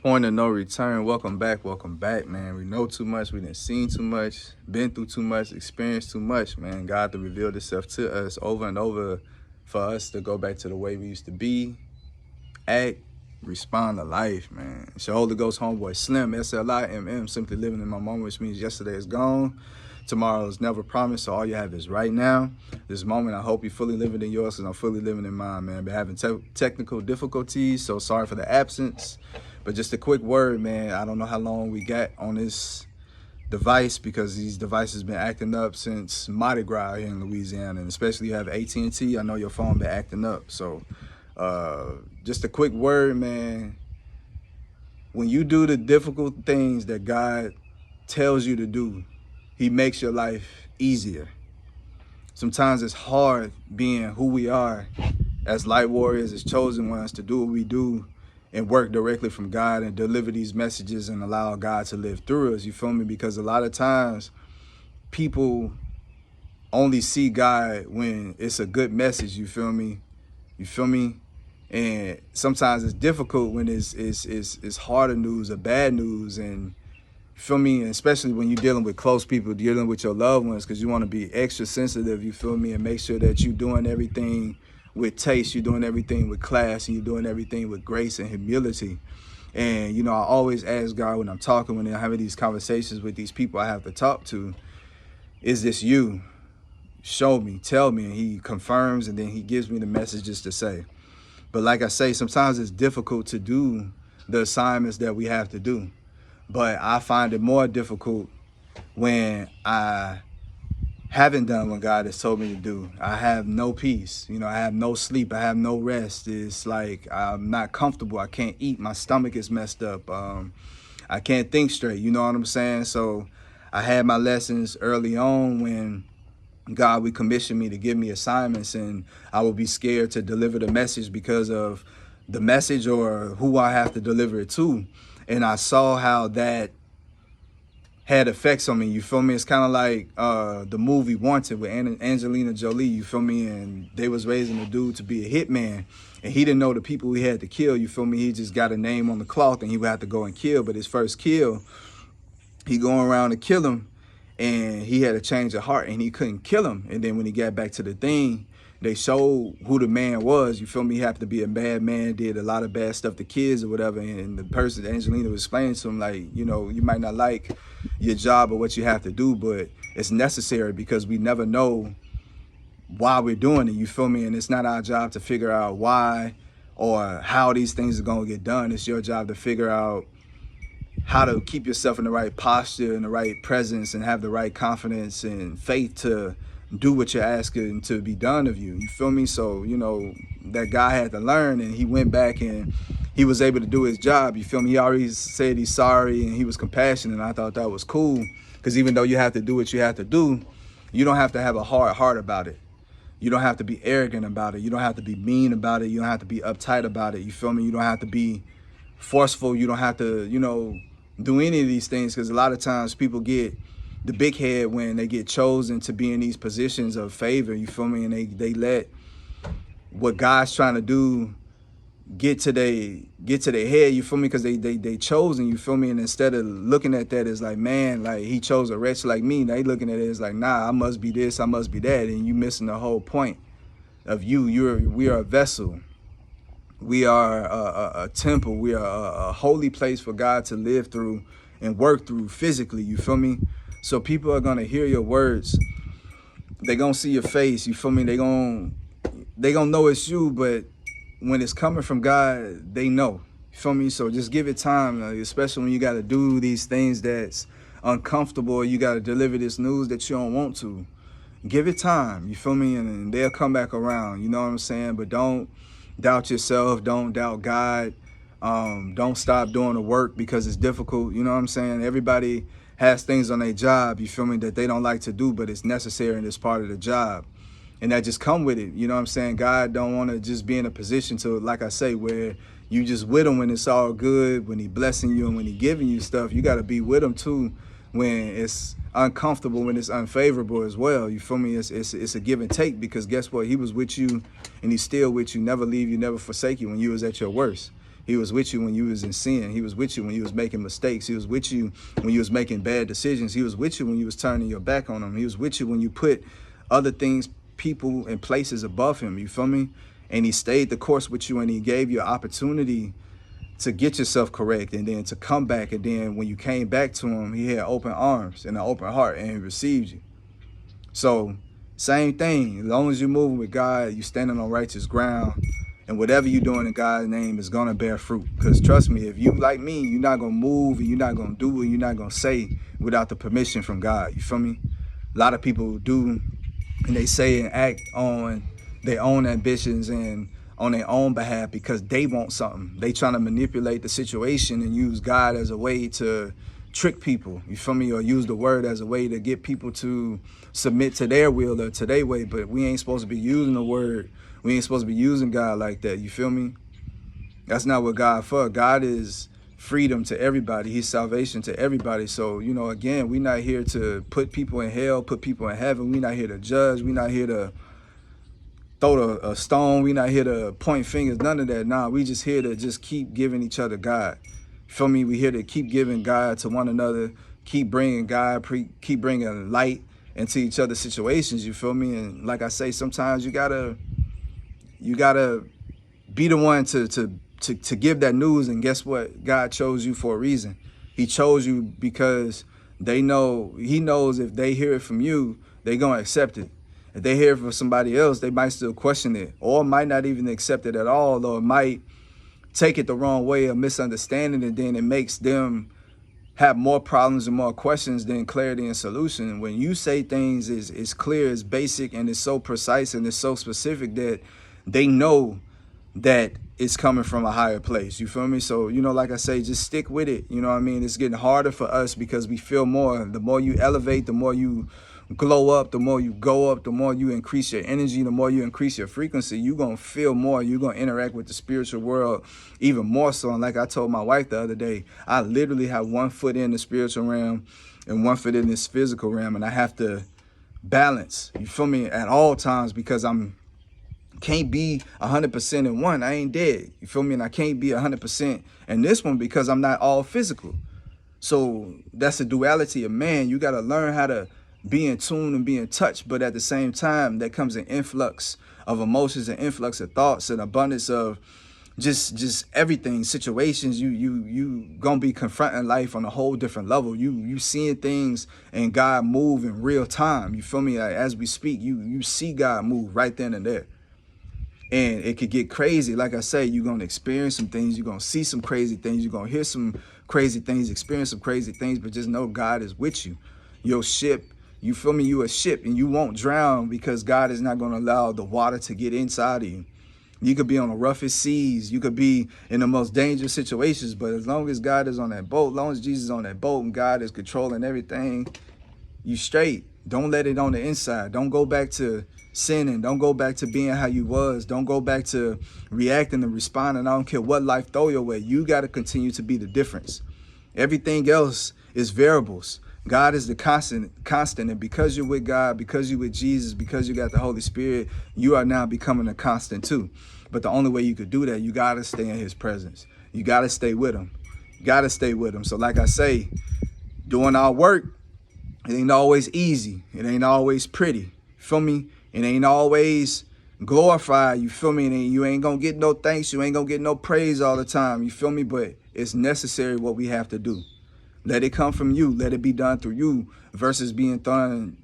Point of no return. Welcome back, man. We know too much, we done seen too much, been through too much, experienced too much, man. God to reveal Himself to us over and over for us to go back to the way we used to be, act, respond to life, man. It's your Holy Ghost homeboy Slim, SLIMM, simply living in my moment, which means yesterday is gone. Tomorrow is never promised, so all you have is right now. This moment, I hope you're fully living in yours, because I'm fully living in mine, man. Been having technical difficulties, so sorry for the absence. But just a quick word, man. I don't know how long we got on this device, because these devices been acting up since Mardi Gras here in Louisiana, and especially you have AT&T. I know your phone been acting up. So just a quick word, man. When you do the difficult things that God tells you to do, He makes your life easier. Sometimes it's hard being who we are as light warriors, as chosen ones, to do what we do and work directly from God and deliver these messages and allow God to live through us, you feel me? Because a lot of times people only see God when it's a good message, you feel me? You feel me? And sometimes it's difficult when it's harder news or bad news, and you feel me? And especially when you're dealing with close people, dealing with your loved ones, because you want to be extra sensitive, you feel me? And make sure that you're doing everything with taste, you're doing everything with class, and you're doing everything with grace and humility. And, you know, I always ask God when I'm talking, when I'm having these conversations with these people I have to talk to, is this you? Show me, tell me. And He confirms, and then He gives me the messages to say. But like I say, sometimes it's difficult to do the assignments that we have to do. But I find it more difficult when I haven't done what God has told me to do. I have no peace. You know, I have no sleep. I have no rest. It's like I'm not comfortable. I can't eat. My stomach is messed up. I can't think straight. You know what I'm saying? So I had my lessons early on when God would commission me to give me assignments, and I would be scared to deliver the message because of the message or who I have to deliver it to. And I saw how that had effects on me, you feel me? It's kind of like the movie Wanted with Angelina Jolie, you feel me? And they was raising a dude to be a hitman, and he didn't know the people he had to kill, you feel me? He just got a name on the cloth, and he would have to go and kill. But his first kill, he going around to kill him, and he had a change of heart, and he couldn't kill him. And then when he got back to the thing, they showed who the man was, you feel me? He happened to be a bad man, did a lot of bad stuff to kids or whatever. And the person, Angelina, was explaining to him, like, you know, you might not like your job or what you have to do, but it's necessary, because we never know why we're doing it, you feel me? And it's not our job to figure out why or how these things are going to get done. It's your job to figure out how to keep yourself in the right posture and the right presence and have the right confidence and faith to do what you're asking to be done of you. You feel me? So, you know, that guy had to learn, and he went back and he was able to do his job. You feel me? He already said he's sorry, and he was compassionate. And I thought that was cool, because even though you have to do what you have to do, you don't have to have a hard heart about it. You don't have to be arrogant about it. You don't have to be mean about it. You don't have to be uptight about it. You feel me? You don't have to be forceful. You don't have to, you know, do any of these things, because a lot of times people get the big head when they get chosen to be in these positions of favor, you feel me? And they let what God's trying to do get to their head, you feel me? Because they chosen, you feel me? And instead of looking at that as like, man, like he chose a wretch like me, they looking at it as like, nah, I must be this, I must be that. And you missing the whole point of we are a vessel. We are a temple. We are a holy place for God to live through and work through physically, you feel me? So people are going to hear your words. They're going to see your face, you feel me? They gonna know it's you, but when it's coming from God, they know, you feel me? So just give it time, especially when you got to do these things that's uncomfortable, or you got to deliver this news that you don't want to. Give it time, you feel me? And they'll come back around, you know what I'm saying? But don't doubt yourself. Don't doubt God. Don't stop doing the work because it's difficult. You know what I'm saying? Everybody has things on their job, you feel me, that they don't like to do, but it's necessary and it's part of the job. And that just come with it. You know what I'm saying? God don't want to just be in a position to, like I say, where you just with him when it's all good, when he blessing you and when he giving you stuff. You got to be with him too when it's uncomfortable, when it's unfavorable as well. You feel me? It's a give and take, because guess what? He was with you and he's still with you, never leave you, never forsake you when you was at your worst. He was with you when you was in sin. He was with you when you was making mistakes. He was with you when you was making bad decisions. He was with you when you was turning your back on him. He was with you when you put other things, people, and places above him. You feel me? And he stayed the course with you, and he gave you an opportunity to get yourself correct, and then to come back. And then when you came back to him, he had open arms and an open heart, and he received you. So same thing, as long as you're moving with God, you standing on righteous ground, and whatever you're doing in God's name is gonna bear fruit. Because trust me, if you like me, you're not gonna move, and you're not gonna do, and you're not gonna say without the permission from God. You feel me? A lot of people do, and they say and act on their own ambitions and on their own behalf because they want something. They trying to manipulate the situation and use God as a way to trick people, you feel me, or use the word as a way to get people to submit to their will or to their way. But we ain't supposed to be using the word. We ain't supposed to be using God like that, you feel me? That's not what God for. God is freedom to everybody. He's salvation to everybody. So, you know, again, we're not here to put people in hell, put people in heaven. We're not here to judge. We're not here to throw a stone. We're not here to point fingers, none of that. Nah, we just here to just keep giving each other God. Feel me? We here to keep giving God to one another, keep bringing God, keep bringing light into each other's situations, you feel me? And like I say, sometimes you gotta be the one to give that news. And guess what? God chose you for a reason. He chose you because he knows if they hear it from you, they're gonna accept it. If they hear it from somebody else, they might still question it, or might not even accept it at all, or might take it the wrong way, or misunderstanding it, and then it makes them have more problems and more questions than clarity and solution. When you say things is clear, it's basic, and it's so precise and it's so specific that they know that it's coming from a higher place. You feel me? So, you know, like I say, just stick with it. You know what I mean? It's getting harder for us because we feel more. The more you elevate, the more you glow up, the more you go up, the more you increase your energy, the more you increase your frequency, you're going to feel more. You're going to interact with the spiritual world even more so. And like I told my wife the other day, I literally have 1 foot in the spiritual realm and 1 foot in this physical realm. And I have to balance, you feel me, at all times, because can't be 100% in one. I ain't dead, you feel me? And I can't be 100% in this one because I'm not all physical. So that's the duality of man. You got to learn how to be in tune and be in touch, but at the same time, there comes an influx of emotions, an influx of thoughts, an abundance of just everything, situations. You gonna be confronting life on a whole different level. You seeing things and God move in real time. You feel me? Like, as we speak, you see God move right then and there. And it could get crazy. Like I say, you're going to experience some things. You're going to see some crazy things. You're going to hear some crazy things, experience some crazy things, but just know God is with you. Your ship, you feel me? You a ship, and you won't drown because God is not going to allow the water to get inside of you. You could be on the roughest seas. You could be in the most dangerous situations, but as long as God is on that boat, as long as Jesus is on that boat and God is controlling everything, you straight. Don't let it on the inside. Don't go back to sinning. Don't go back to being how you was. Don't go back to reacting and responding. I don't care what life throw your way. You got to continue to be the difference. Everything else is variables. God is the constant, and because you're with God, because you're with Jesus, because you got the Holy Spirit, you are now becoming a constant too. But the only way you could do that, you got to stay in his presence. You got to stay with him. You got to stay with him. So like I say, doing our work, it ain't always easy. It ain't always pretty. Feel me? It ain't always glorified. You feel me? And you ain't going to get no thanks. You ain't going to get no praise all the time. You feel me? But it's necessary what we have to do. Let it come from you. Let it be done through you versus being done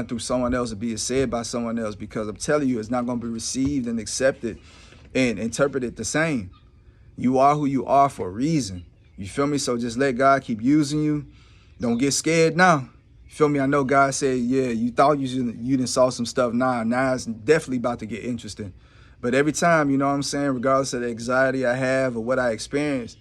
through someone else or being said by someone else, because I'm telling you, it's not going to be received and accepted and interpreted the same. You are who you are for a reason. You feel me? So just let God keep using you. Don't get scared now. You feel me? I know God said, yeah, you thought you done saw some stuff. Now it's definitely about to get interesting. But every time, you know what I'm saying, regardless of the anxiety I have or what I experience,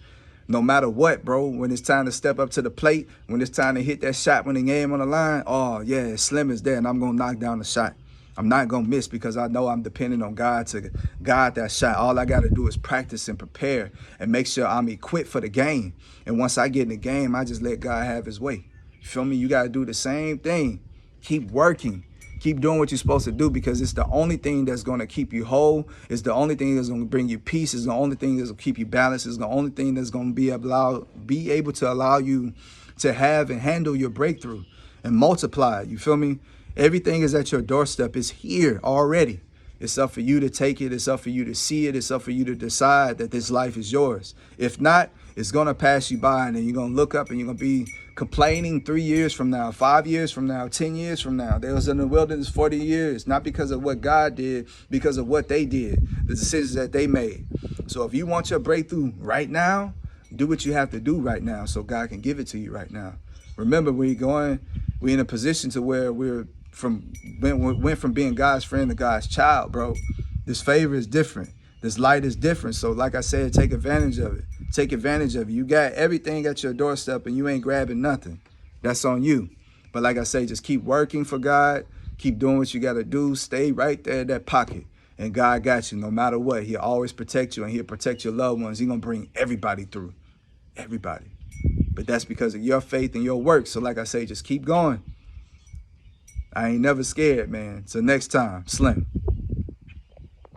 no matter what, bro, when it's time to step up to the plate, when it's time to hit that shot, when the game on the line, oh, yeah, Slim is there, and I'm going to knock down the shot. I'm not going to miss because I know I'm dependent on God to guide that shot. All I got to do is practice and prepare and make sure I'm equipped for the game. And once I get in the game, I just let God have his way. You feel me? You got to do the same thing. Keep working. Keep doing what you're supposed to do, because it's the only thing that's going to keep you whole. It's the only thing that's going to bring you peace. It's the only thing that's going to keep you balanced. It's the only thing that's going to be able to allow you to have and handle your breakthrough and multiply. You feel me? Everything is at your doorstep. It's here already. It's up for you to take it. It's up for you to see it. It's up for you to decide that this life is yours. If not, it's going to pass you by, and then you're going to look up and you're going to be complaining 3 years from now, 5 years from now, 10 years from now. They was in the wilderness 40 years, not because of what God did, because of what they did, the decisions that they made. So if you want your breakthrough right now, do what you have to do right now so God can give it to you right now. Remember, we're in a position to where went from being God's friend to God's child, bro. This favor is different. This light is different. So like I said, take advantage of it. Take advantage of it. You got everything at your doorstep and you ain't grabbing nothing. That's on you. But like I say, just keep working for God. Keep doing what you got to do. Stay right there in that pocket. And God got you no matter what. He'll always protect you, and he'll protect your loved ones. He's going to bring everybody through. Everybody. But that's because of your faith and your work. So like I say, just keep going. I ain't never scared, man. Till next time, Slim.